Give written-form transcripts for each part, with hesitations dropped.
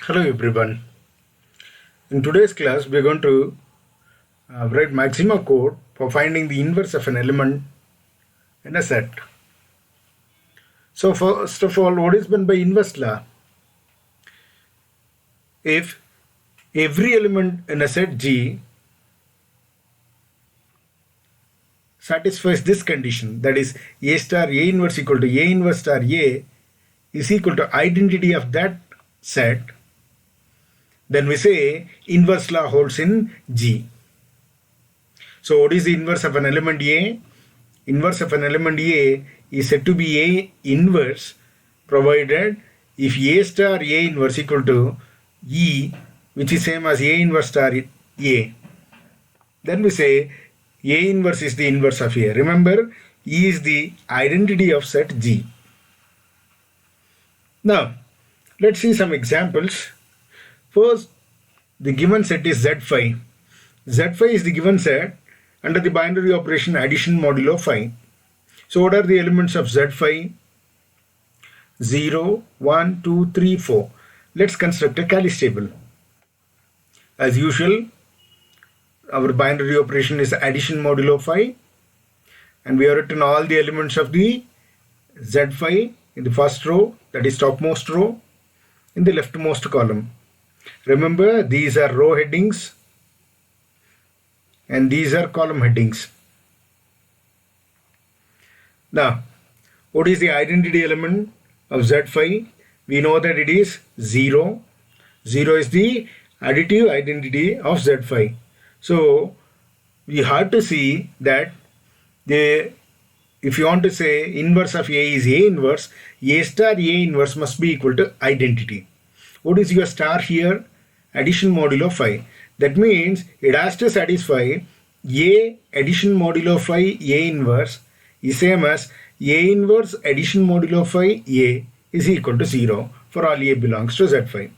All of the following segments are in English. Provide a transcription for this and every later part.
Hello everyone. In today's class, we are going to write maxima code for finding the inverse of an element in a set. So first of all, what is meant by inverse law? If every element in a set G satisfies this condition, that is A star A inverse equal to A inverse star A is equal to identity of that set, then we say inverse law holds in G. So what is the inverse of an element A? Inverse of an element A is said to be A inverse provided if A star A inverse equal to E, which is same as A inverse star A. Then we say A inverse is the inverse of A. Remember, E is the identity of set G. Now, let's see some examples. First, the given set is Z phi. Z phi is the given set under the binary operation addition modulo phi. So what are the elements of Z phi? 0, 1, 2, 3, 4. Let's construct a Callis table. As usual, our binary operation is addition modulo phi, and we have written all the elements of the Z phi in the first row, that is topmost row, in the leftmost column. Remember, these are row headings and these are column headings. Now, what is the identity element of Z phi? We know that it is 0. 0 is the additive identity of Z phi. So, we have to see that if you want to say inverse of A is A inverse, A star A inverse must be equal to identity. What is your star here? Addition modulo phi. That means it has to satisfy A addition modulo phi A inverse is same as A inverse addition modulo phi A is equal to 0 for all A belongs to Z phi.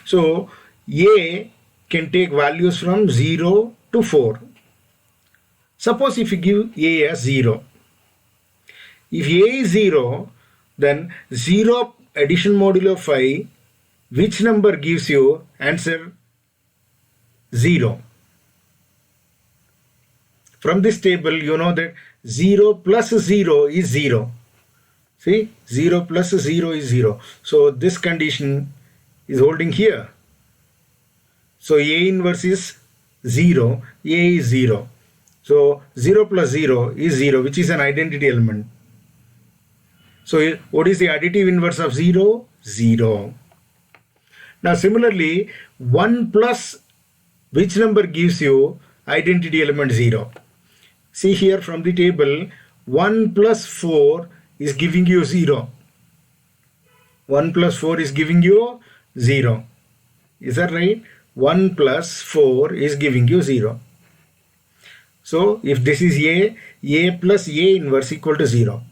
So A can take values from 0 to 4. Suppose if you give A as 0. If A is 0, then 0 addition modulo phi, which number gives you answer 0? From this table, you know that 0 plus 0 is 0. See, 0 plus 0 is 0. So this condition is holding here. So A inverse is 0, A is 0. So 0 plus 0 is 0, which is an identity element. So what is the additive inverse of 0? 0. Now similarly, 1 plus which number gives you identity element 0? See here from the table, 1 plus 4 is giving you 0. 1 plus 4 is giving you 0. Is that right? 1 plus 4 is giving you 0. So if this is A plus A inverse equal to 0.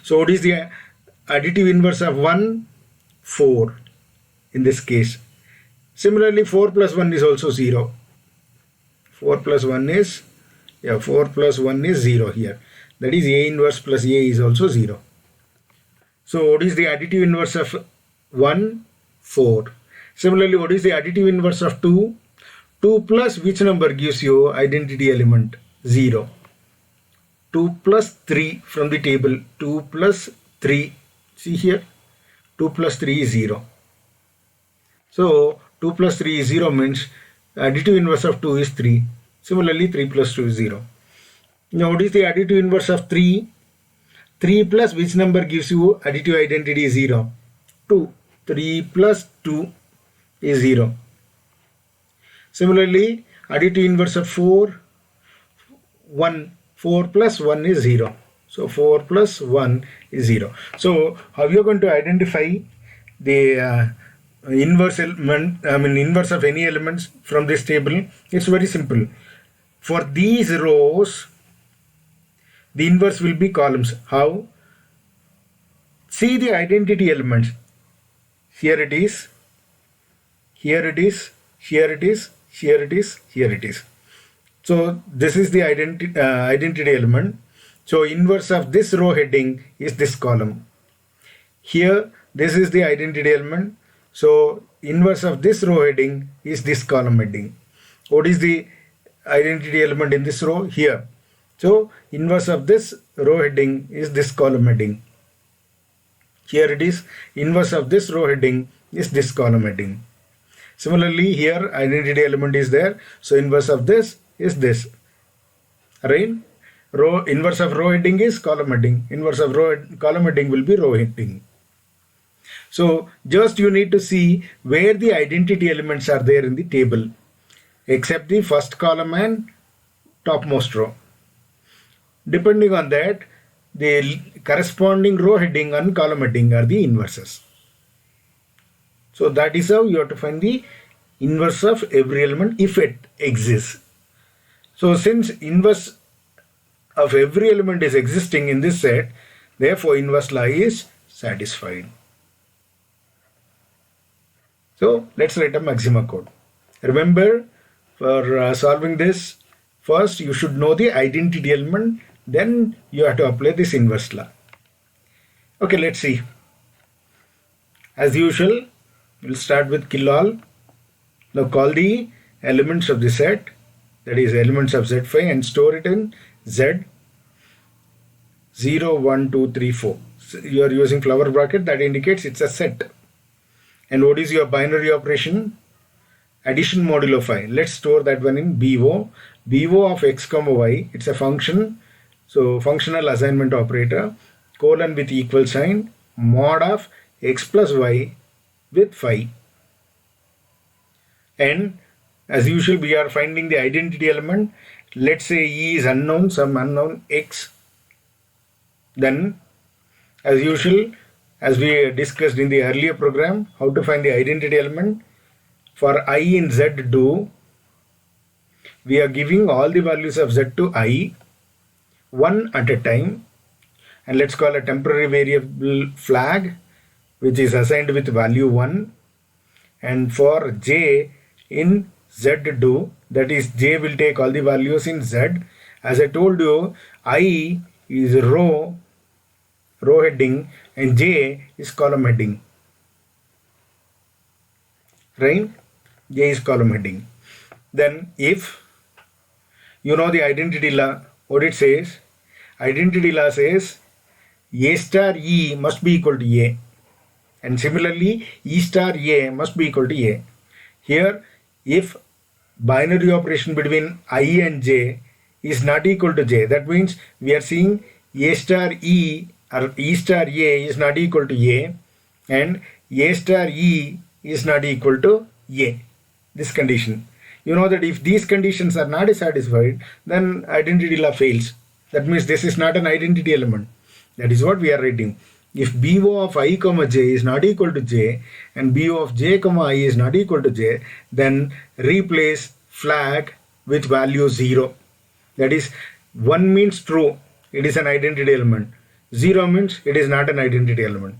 So what is the additive inverse of 1? 4 in this case. Similarly, 4 plus 1 is also 0. 4 plus 1 is 0 here. That is A inverse plus A is also 0. So what is the additive inverse of 1? 4. Similarly, what is the additive inverse of 2? 2 plus which number gives you identity element? 0. 2 plus 3 from the table. 2 plus 3. See here. 2 plus 3 is 0. So 2 plus 3 is 0 means additive inverse of 2 is 3. Similarly, 3 plus 2 is 0. Now what is the additive inverse of 3? 3 plus which number gives you additive identity is 0? 2. 3 plus 2 is 0. Similarly, additive inverse of 4, 1. 4 plus 1 is 0. So 4 plus 1 is 0. So how you are going to identify the inverse of any elements from this table? It's very simple. For these rows, the inverse will be columns. How? See the identity elements. Here it is. Here it is. Here it is. Here it is. Here it is. So this is the identity element. So inverse of this row heading is this column. Here this is the identity element. So inverse of this row heading is this column heading. What is the identity element in this row? Here. So inverse of this row heading is this column heading. Here it is. Inverse of this row heading is this column heading. Similarly, here identity element is there. So inverse of this is this. Right? Row inverse of row heading is column heading. Inverse of column heading will be row heading. So just you need to see where the identity elements are there in the table, except the first column and topmost row. Depending on that, the corresponding row heading and column heading are the inverses. So that is how you have to find the inverse of every element if it exists. So since inverse of every element is existing in this set, therefore inverse law is satisfied. So let's write a maxima code. Remember, for solving this, first you should know the identity element, then you have to apply this inverse law. Okay, let's see. As usual, we'll start with kill all. Now call the elements of the set, that is elements of Z5, and store it in Z 0, 1, 2, 3, 4. So you are using flower bracket, that indicates it's a set. And what is your binary operation? Addition modulo 5. Let's store that one in BO. BO of x comma y. It's a function. So functional assignment operator. Colon with equal sign. Mod of x plus y with phi. And as usual, we are finding the identity element. Let's say E is unknown, some unknown x. Then as usual, as we discussed in the earlier program, how to find the identity element. For I in Z do, we are giving all the values of Z to I, one at a time. And let's call a temporary variable flag, which is assigned with value 1. And for J in Z do, that is J will take all the values in Z. As I told you, I is row heading and J is column heading. Right? J is column heading. Then if you know the identity law, what it says? Identity law says A star E must be equal to A. And similarly, E star A must be equal to A. Here, if binary operation between I and J is not equal to J, that means we are seeing A star E or E star A is not equal to A and A star E is not equal to A. This condition. You know that if these conditions are not satisfied, then identity law fails. That means this is not an identity element. That is what we are writing. If BO of I comma J is not equal to J and BO of J comma I is not equal to J, then replace flag with value 0. That is, 1 means true, it is an identity element. 0 means it is not an identity element.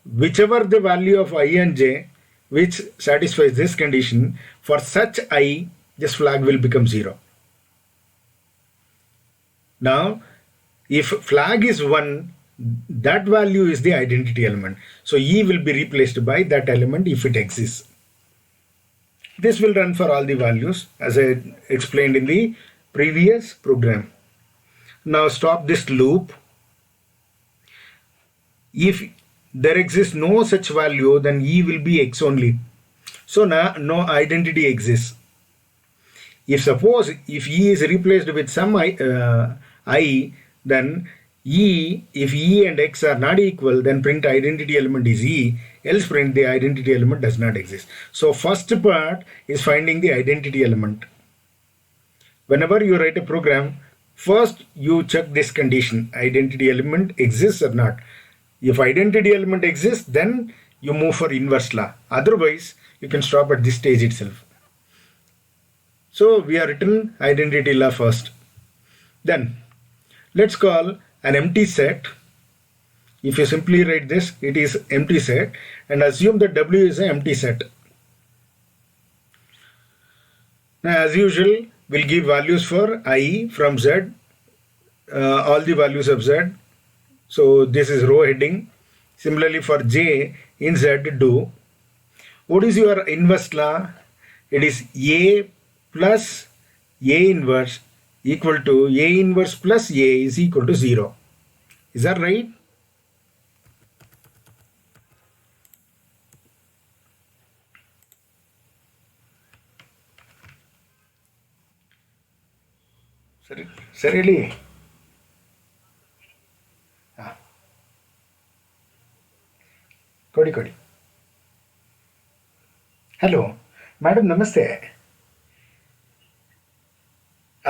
Whichever the value of I and J which satisfies this condition, for such I, this flag will become 0. Now, if flag is 1, that value is the identity element. So E will be replaced by that element if it exists. This will run for all the values as I explained in the previous program. Now stop this loop. If there exists no such value, then E will be X only. So now no identity exists. If suppose if E is replaced with some I, then E, if E and X are not equal, then print identity element is E, else print the identity element does not exist. So first part is finding the identity element. Whenever you write a program, first you check this condition, identity element exists or not. If identity element exists, then you move for inverse law. Otherwise, you can stop at this stage itself. So we are written identity law first. Then let's call an empty set. If you simply write this, it is empty set, and assume that W is an empty set. Now as usual, we'll give values for I from Z, all the values of Z. So this is row heading. Similarly for J in Z do. What is your inverse law? It is A plus A inverse equal to A inverse plus A is equal to 0. Is that right? ಸರಿಲಿ ಕೊಡಿ ಕೊಡಿ. Hello madam, ನಮಸ್ತೆ.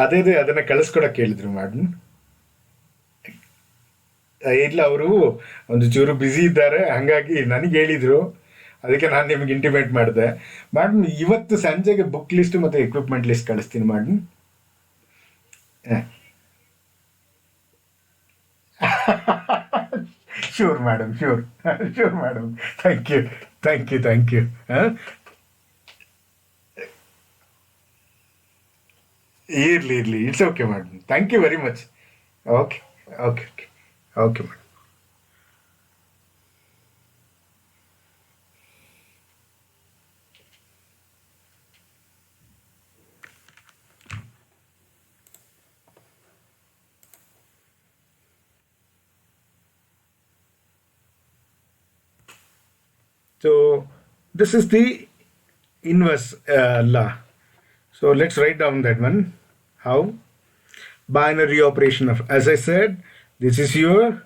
ಅದೇ ಅದನ್ನು ಕಳಿಸ್ಕೊಡಕ್ಕೆ ಹೇಳಿದ್ರು madam. ಇಲ್ಲ, ಅವರು ಒಂದು ಚೂರು ಬ್ಯುಸಿ ಇದ್ದಾರೆ, ಹಾಗಾಗಿ ನನಗೆ ಹೇಳಿದರು. ಅದಕ್ಕೆ ನಾನು ನಿಮಗೆ ಇಂಟಿಮೇಟ್ ಮಾಡಿದೆ. ಮೇಡಮ್, ಇವತ್ತು ಸಂಜೆಗೆ ಬುಕ್ ಲಿಸ್ಟ್ ಮತ್ತು ಎಕ್ವಿಪ್ಮೆಂಟ್ ಲಿಸ್ಟ್ ಕಳಿಸ್ತೀನಿ madam. Sure, madam. Sure, sure, madam. Thank you, thank you, thank you. Early. It's okay, madam. Thank you very much. Okay, okay, okay, okay, madam. So this is the inverse law. So let's write down that one. How? Binary operation of, as I said, this is your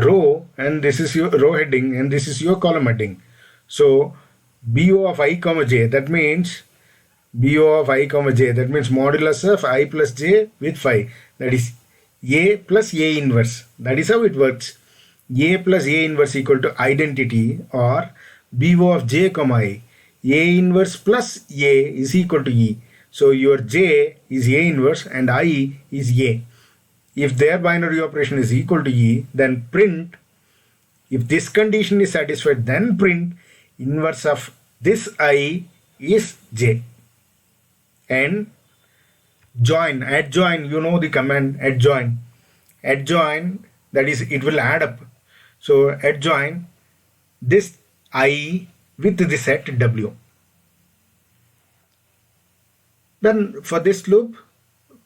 row and this is your row heading and this is your column heading. So BO of I comma j, that means BO of I comma j, that means modulus of I plus j with phi, that is A plus A inverse. That is how it works. A plus A inverse equal to identity, or BO of j comma I. A inverse plus A is equal to E. So your j is A inverse and I is A. If their binary operation is equal to E, then print, if this condition is satisfied, then print inverse of this I is j. And join, adjoin, you know the command adjoin. Adjoin, that is, it will add up. So adjoin this I with the set W. Then for this loop,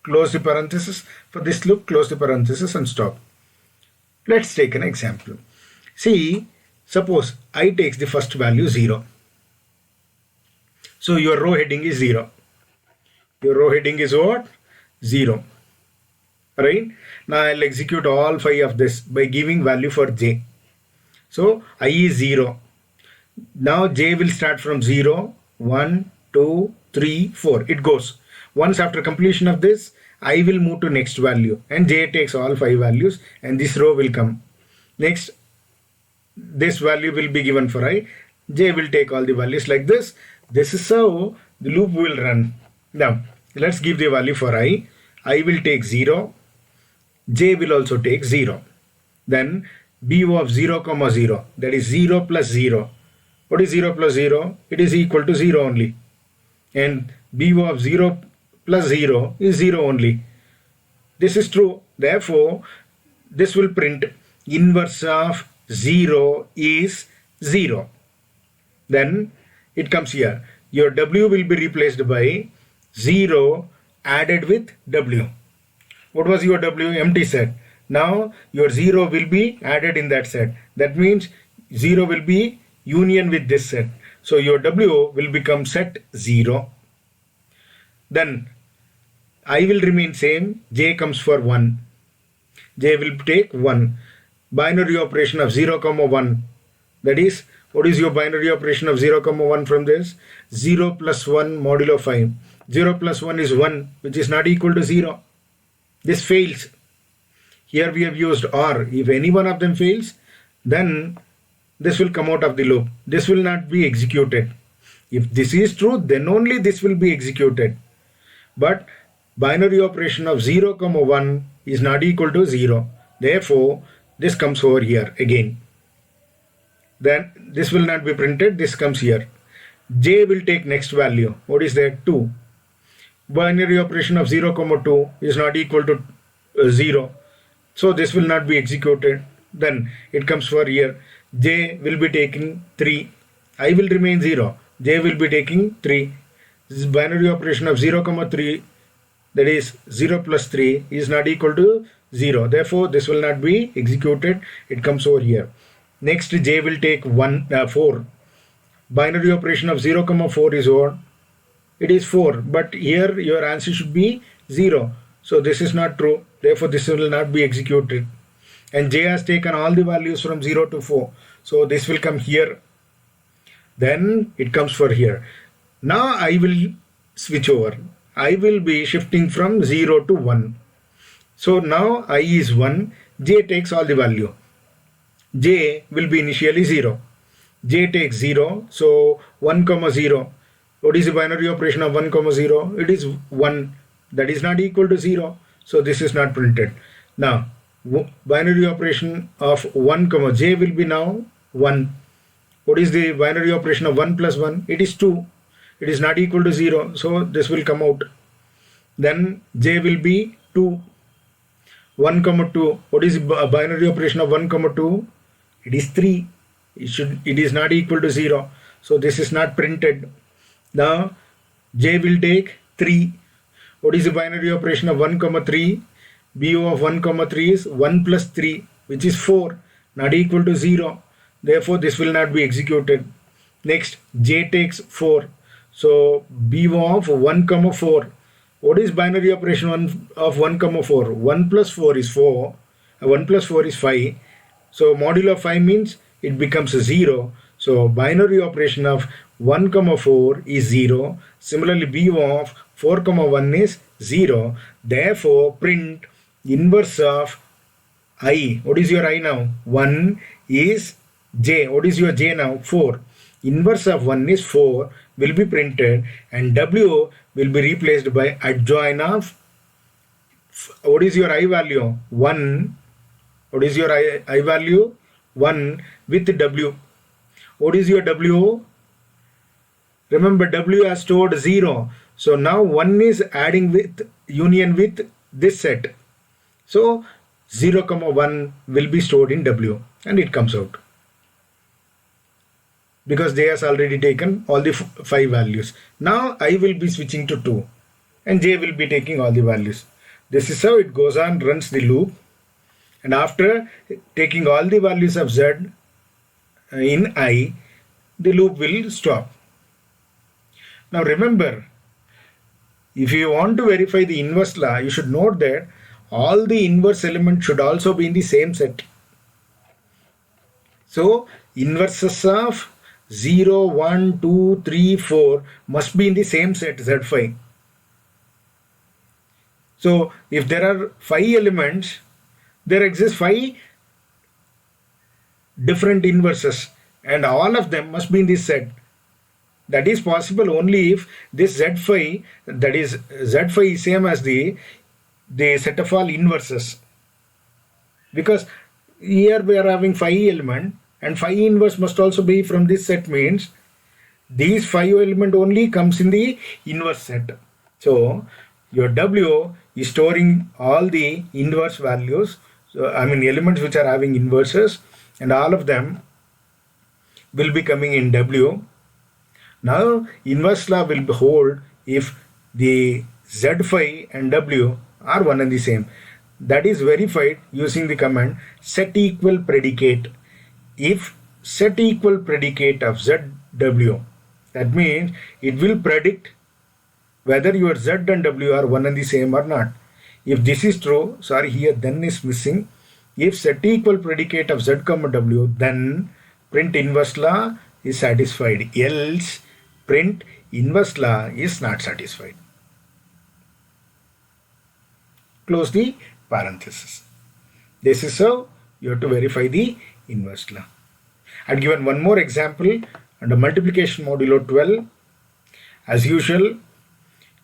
close the parenthesis. For this loop, close the parenthesis and stop. Let's take an example. See, suppose I takes the first value 0. So your row heading is 0. Your row heading is what? 0. Right? Now I'll execute all 5 of this by giving value for j. So I is 0. Now j will start from 0, 1, 2, 3, 4. It goes. Once after completion of this, I will move to next value and j takes all 5 values and this row will come. Next, this value will be given for I. J will take all the values like this. This is how the loop will run. Now, let's give the value for I. I will take 0. J will also take 0. Then BO of 0 comma 0, that is 0 plus 0. What is 0 plus 0? It is equal to 0 only. And BO of 0 plus 0 is 0 only. This is true. Therefore, this will print inverse of 0 is 0. Then it comes here. Your W will be replaced by 0 added with W. What was your W? Empty set. Now your 0 will be added in that set. That means 0 will be union with this set. So your W will become set 0. Then I will remain same. J comes for 1. J will take 1. Binary operation of 0 comma 1. That is, what is your binary operation of 0 comma 1 from this? 0 plus 1 modulo 5. 0 plus 1 is 1, which is not equal to 0. This fails. Here we have used OR. If any one of them fails, then this will come out of the loop. This will not be executed. If this is true, then only this will be executed. But binary operation of 0 comma 1 is not equal to 0. Therefore, this comes over here again. Then this will not be printed. This comes here. J will take next value. What is that? 2. Binary operation of 0 comma 2 is not equal to 0. So this will not be executed. Then it comes for here. J will be taking 3. I will remain 0. J will be taking 3. This is binary operation of 0, 3, that is 0 plus 3 is not equal to 0. Therefore, this will not be executed. It comes over here. Next, J will take 4. Binary operation of 0, 4 is what? It is 4. But here your answer should be 0. So this is not true. Therefore, this will not be executed. And J has taken all the values from 0 to 4. So this will come here. Then it comes for here. Now I will switch over. I will be shifting from 0 to 1. So now I is 1. J takes all the value. J will be initially 0. J takes 0. So 1, 0. What is the binary operation of 1, 0? It is 1. That is not equal to 0. So this is not printed. Now binary operation of 1, J will be now 1. What is the binary operation of 1 plus 1? It is 2. It is not equal to 0. So this will come out. Then J will be 2. 1, 2. What is the binary operation of 1, 2? It is 3. It is not equal to 0. So this is not printed. Now J will take 3. What is the binary operation of 1, 3? BO of 1, 3 is 1 plus 3, which is 4, not equal to 0. Therefore, this will not be executed. Next, J takes 4. So, BO of 1, 4. What is binary operation of 1, 4? 1 plus 4 is 4. 1 plus 4 is 5. So, modulo of 5 means it becomes a 0. So, binary operation of 1, 4 is 0. Similarly, BO of 4, 1 is 0. Therefore, print inverse of I. What is your I now? 1 is J. What is your J now? 4. Inverse of 1 is 4 will be printed, and W will be replaced by adjoint of, what is your I value? 1. What is your I value? 1 with W. What is your W? Remember, W has stored 0. So now 1 is adding with union with this set. So 0, 1 will be stored in W, and it comes out. Because J has already taken all the 5 values. Now I will be switching to 2, and J will be taking all the values. This is how it goes on, runs the loop. And after taking all the values of Z in I, the loop will stop. Now remember, if you want to verify the inverse law, you should note that all the inverse elements should also be in the same set. So inverses of 0, 1, 2, 3, 4 must be in the same set Z5. So if there are 5 elements, there exist 5 different inverses, and all of them must be in this set. That is possible only if this Z5, that is Z5 is same as the set of all inverses. Because here we are having 5 elements, and 5 inverse must also be from this set, means these 5 element only comes in the inverse set. So your W is storing all the inverse values, so elements which are having inverses, and all of them will be coming in W. Now inverse law will hold if the Z5 and W are one and the same. That is verified using the command set equal predicate. If set equal predicate of ZW, that means it will predict whether your Z and W are one and the same or not. If this is true, here then is missing. If set equal predicate of Z, W, then print inverse law is satisfied. Else print inverse law is not satisfied. Close the parenthesis. This is how you have to verify the inverse law. I had given one more example under multiplication modulo 12. As usual,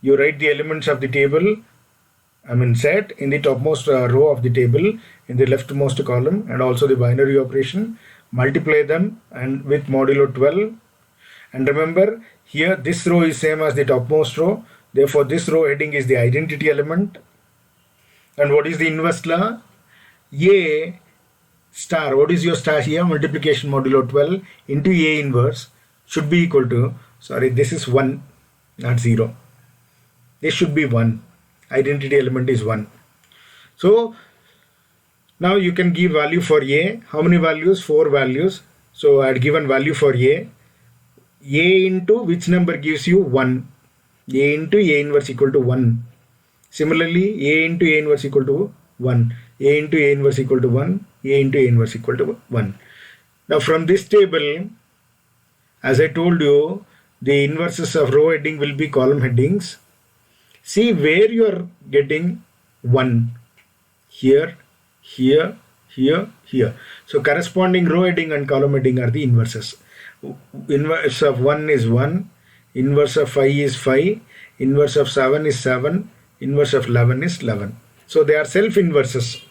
you write the elements of the table, set in the topmost row of the table in the leftmost column, and also the binary operation. Multiply them and with modulo 12. And remember, here this row is same as the topmost row. Therefore, this row heading is the identity element. And what is the inverse law? A star. What is your star here? Multiplication modulo 12 into A inverse. should be equal to, sorry, this is 1, not 0. This should be 1. Identity element is 1. So now you can give value for A. How many values? 4 values. So I had given value for A. A into which number gives you 1? A into A inverse equal to 1. Similarly, A into A inverse equal to 1. A into A inverse equal to 1. A into A inverse equal to 1. Now from this table, as I told you, the inverses of row heading will be column headings. See where you are getting 1. Here, here, here, here. So corresponding row heading and column heading are the inverses. Inverse of 1 is 1. Inverse of 5 is 5. Inverse of 7 is 7. Inverse of 11 is 11. So they are self-inverses.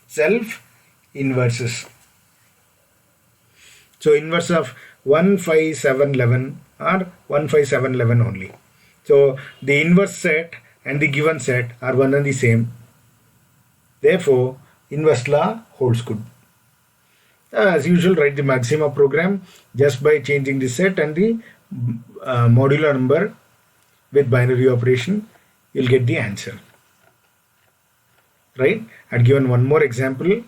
Self-inverses. So inverse of 1, 5, 7, 11 are 1, 5, 7, 11 only. So the inverse set and the given set are one and the same. Therefore, inverse law holds good. As usual, write the maxima program just by changing the set and the modular number with binary operation. You'll get the answer. Right? I'd given one more example.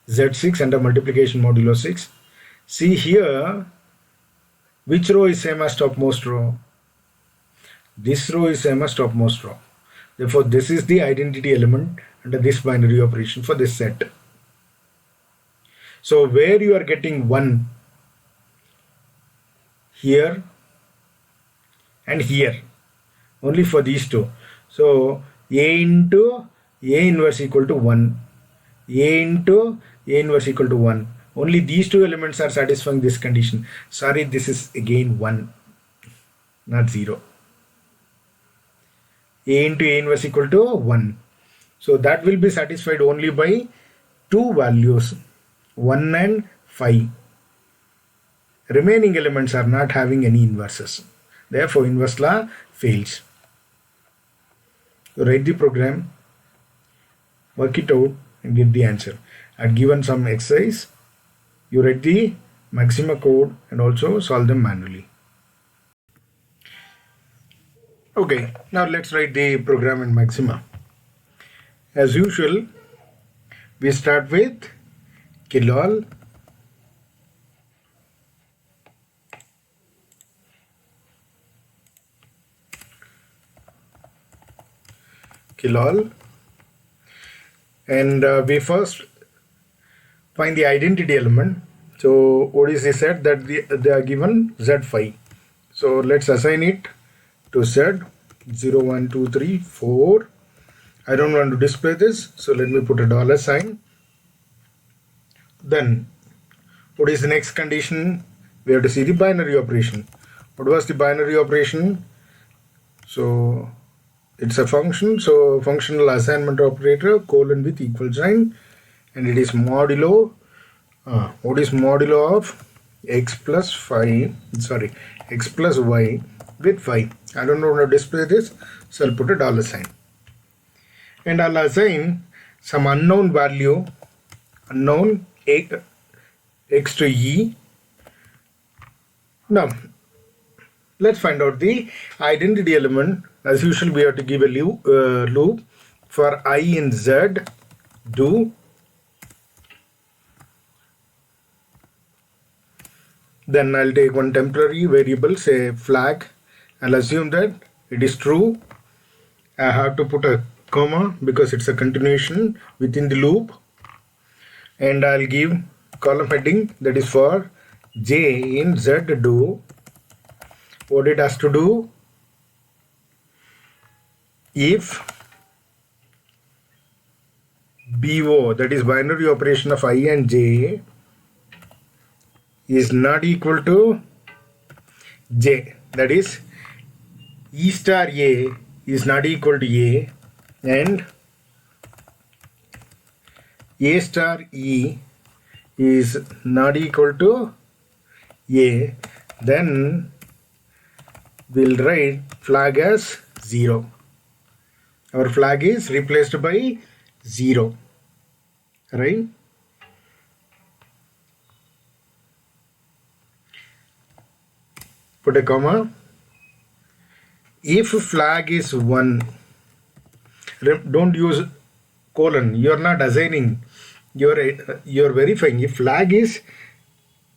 Z6 under multiplication modulo 6. See here, which row is same as topmost row? This row is same as topmost row. Therefore, this is the identity element under this binary operation for this set. So where you are getting 1, here and here, only for these two. So A into A inverse equal to 1. A into A inverse equal to 1. Only these two elements are satisfying this condition. Sorry, this is again 1, not 0. A into A inverse equal to 1. So that will be satisfied only by two values, 1 and 5. Remaining elements are not having any inverses. Therefore, inverse law fails. So write the program, work it out and get the answer. I've given some exercise. You write the maxima code and also solve them manually. Okay, now let's write the program in maxima. As usual, we start with kilol and we first find the identity element. So what is the set that they are given? Z5. So let's assign it to Z 0, 1, 2, 3, 4. I don't want to display this, so let me put a dollar sign. Then what is the next condition? We have to see the binary operation. What was the binary operation? So it's a function, so functional assignment operator colon with equal sign, and it is modulo. What is modulo of x plus 5? Sorry, x plus y with 5. I don't know how to display this, so I'll put a dollar sign. And I'll assign some unknown value, unknown x to e. Now, let's find out the identity element. As usual, we have to give a loop for I in Z. Do then I'll take one temporary variable, say flag. I'll assume that it is true. I have to put a comma because it's a continuation within the loop, and I'll give column heading that is for J in Z. Do what it has to do. If BO, that is binary operation of I and J, is not equal to J, that is E star A is not equal to A, and A star E is not equal to A, then we'll write flag as 0. Our flag is replaced by 0, right? put a comma. If flag is 1, don't use colon, you are not assigning, you're verifying. If flag is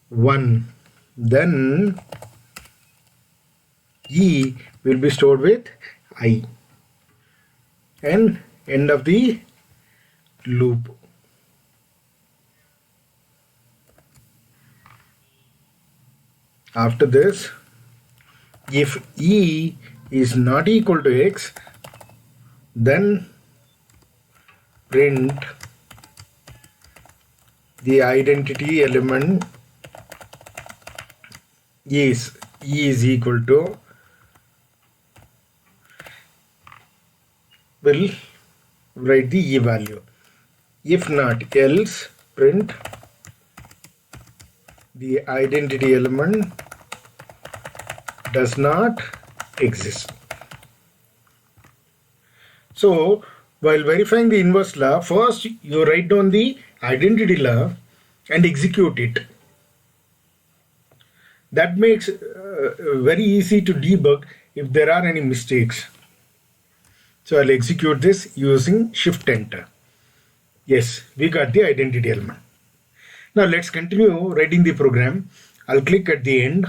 1, then E will be stored with I, and end of the loop. After this, if E is not equal to X, then print the identity element is E is equal to, will write the E value. If not, else print the identity element does not exist. So while verifying the inverse law, first you write down the identity law and execute it. That makes very easy to debug if there are any mistakes. So I'll execute this using Shift Enter. Yes, we got the identity element. Now let's continue writing the program. I'll click at the end.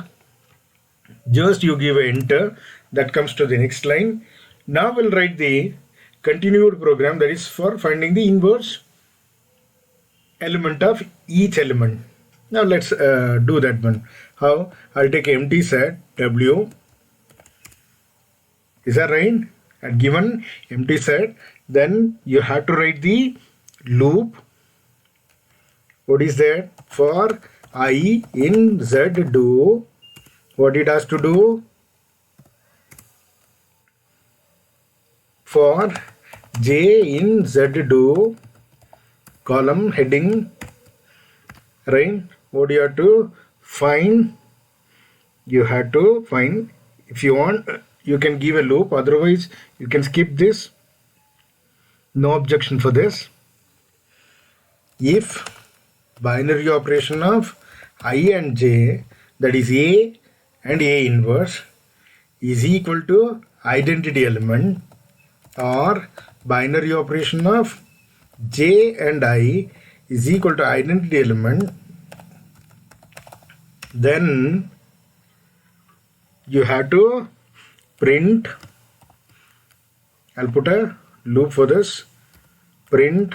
Just you give a enter, that comes to the next line. Now we'll write the continued program, that is for finding the inverse element of each element. Now let's do that one. How? I'll take empty set W. Is that right? And given empty set, then you have to write the loop. What is that? For I in Z do what it has to do. For J in Z do column heading, right? What you have to find? You have to find. If you want, you can give a loop, otherwise you can skip this. No objection for this. If binary operation of I and J, that is A and A inverse, is equal to identity element, or binary operation of J and I is equal to identity element, then you have to print. I'll put a loop for this. Print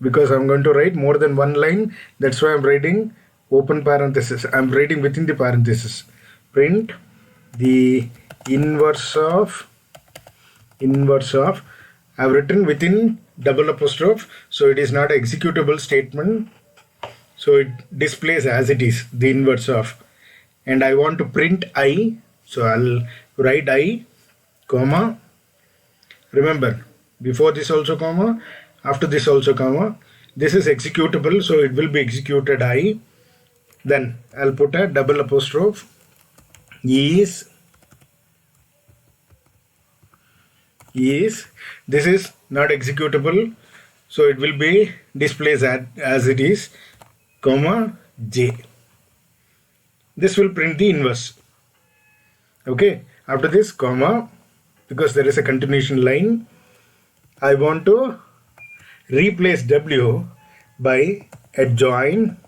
because I'm going to write more than one line, that's why I'm writing open parenthesis. I'm writing within the parenthesis. Print the inverse of I've written within double apostrophe, so it is not an executable statement, so it displays as it is the inverse of, and I want to print I, so I'll write I, comma, remember before this also comma, after this also comma. This is executable, so it will be executed I. Then I'll put a double apostrophe is. This is not executable, so it will be displayed as it is, comma J. This will print the inverse. Okay, after this comma, because there is a continuation line, I want to replace W by adjoining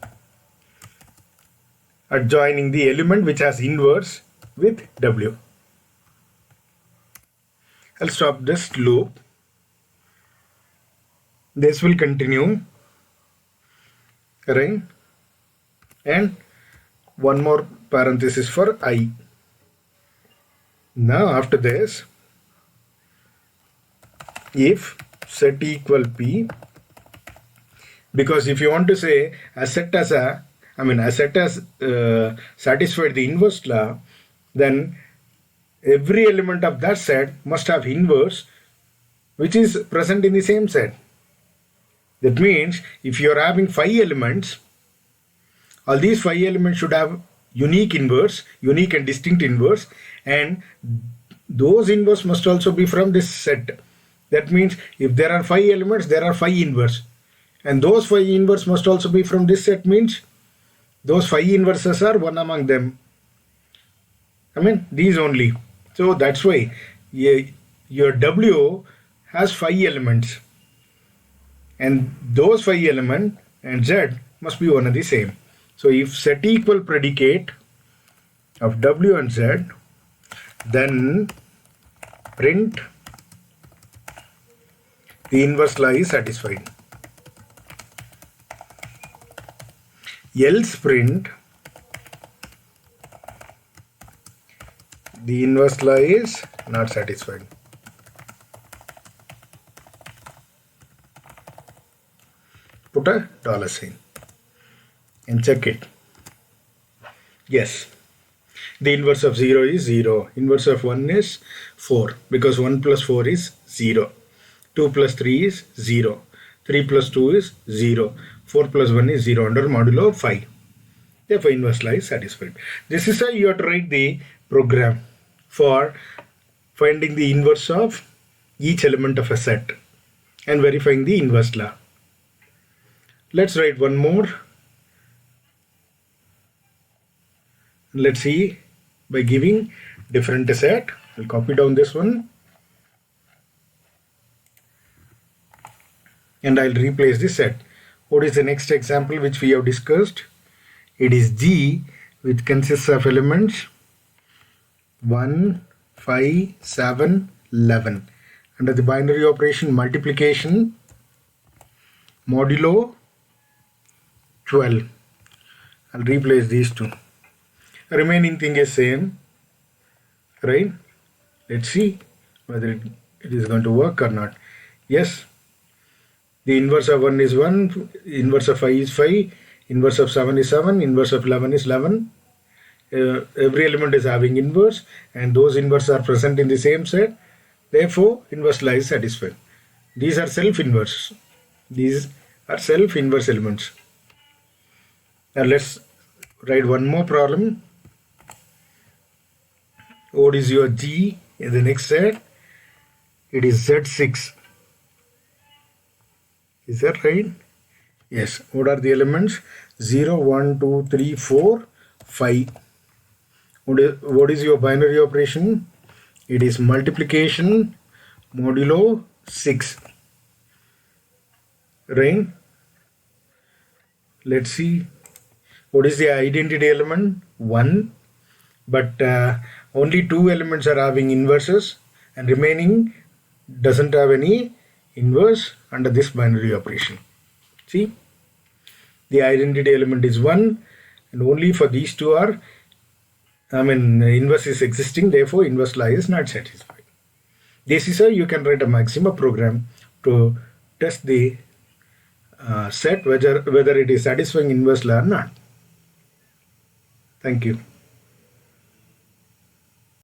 the element which has inverse with W. I'll stop this loop. This will continue, right? And one more parenthesis for I. Now after this, if set equal P, because if you want to say a set has satisfied the inverse law, then every element of that set must have inverse which is present in the same set. That means if you are having 5 elements, all these 5 elements should have unique inverse, unique and distinct inverse, and those inverse must also be from this set. That means if there are 5 elements, there are 5 inverse, And those 5 inverse must also be from this set, means those 5 inverses are one among them. I mean, these only. So that's why your W has 5 elements. And those 5 elements and Z must be one and the same. So if set equal predicate of W and Z, then print the inverse law is satisfied. Else print the inverse law is not satisfied. Put a $sign and check it. Yes, the inverse of 0 is 0. Inverse of 1 is 4, because 1 plus 4 is 0. 2 plus 3 is 0. 3 plus 2 is 0. 4 plus 1 is 0 under modulo 5. Therefore, inverse law is satisfied. This is how you have to write the program for finding the inverse of each element of a set and verifying the inverse law. Let's write one more. Let's see by giving different set. I'll copy down this one and I'll replace this set. What is the next example which we have discussed? It is G, which consists of elements 1, 5, 7, 11. Under the binary operation multiplication, modulo 12. I'll replace these two. Remaining thing is same, right? Let's see whether it is going to work or not. Yes, the inverse of 1 is 1, inverse of 5 is 5, inverse of 7 is 7, inverse of 11 is 11. Every element is having inverse and those inverse are present in the same set. Therefore, inverse law is satisfied. These are self-inverse. These are self-inverse elements. Now let's write one more problem. What is your G in the next set? It is Z6. Is that right? Yes. What are the elements? 0, 1, 2, 3, 4, 5. What is your binary operation? It is multiplication modulo 6. Right? Let's see. What is the identity element? 1. But only 2 elements are having inverses and remaining doesn't have any inverse under this binary operation. See, the identity element is 1 and only for these two are, inverse is existing, therefore inverse law is not satisfied. This is how you can write a Maxima program to test the set whether it is satisfying inverse law or not. Thank you.